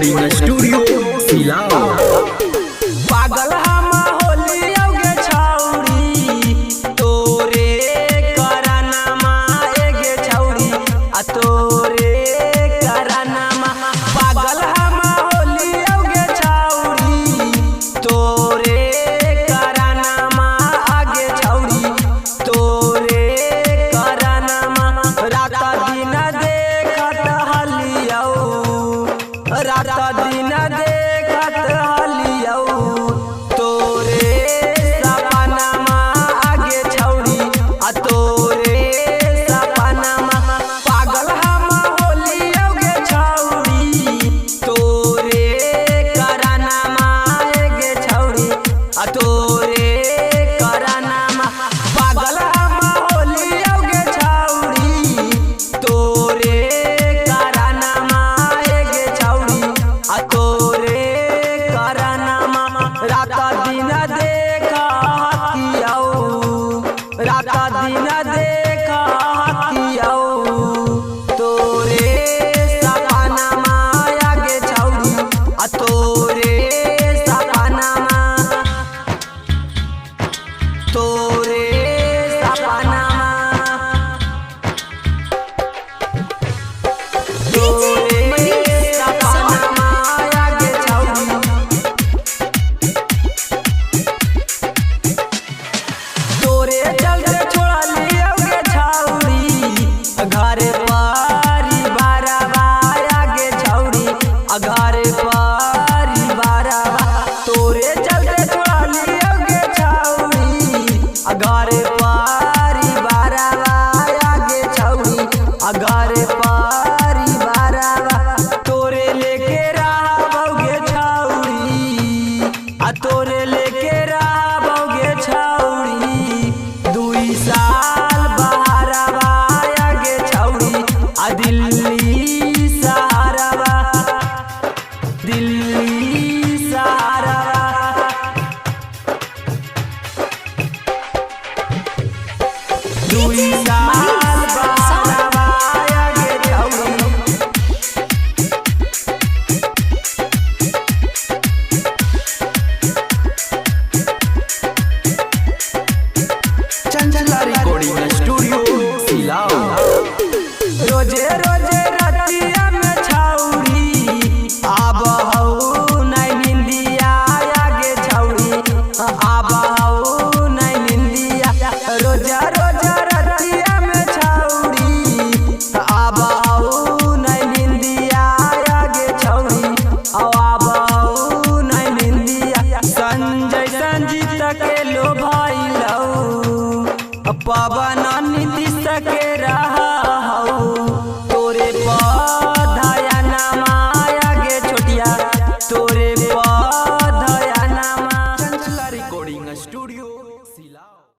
Recording studio Silao. पागल हम होली औगे छौरी तोरे करानामा एगे छौरी आ तोरे करानामा। पागल हम होली औगे छौरी तोरे करानामा आगे छौरी तोरे करानामा। रात दिन देखत हलियौ रात दिन देखत हलियौ तोरे सपनामा आगे छौरी आ तोरे सपनामा। पागल हम होली औगे छौरी तोरे करानामा एगे छौरी आ तोरे करानामा। पागल हम होली औगे छौरी तोरे करानामा एगे छौरी आ तोरे करानामा। रात दिन देखा हकियौ रात दिन देखा हकियौ तोरे सपनामा आगे छौरी आ तोरे सपनामा तोरे सपनामा तोरे सपनामा आगे छौरी। तोरे चलते छोड़ली औगे छौरी घर परिवार आगे छौरी आ घर परिवार। तोरे चलते छोड़ली औगे छौरी आ घर परिवार आगे छौरी आ घर परिवार। तोरे लेके रहबौगे छौरी आ तोरे लेके रहबौगे छौरी 2 साल बहारवा आगे छौरी आ दिल्ली सहारवा दिल्ली सहारवा। 2 साल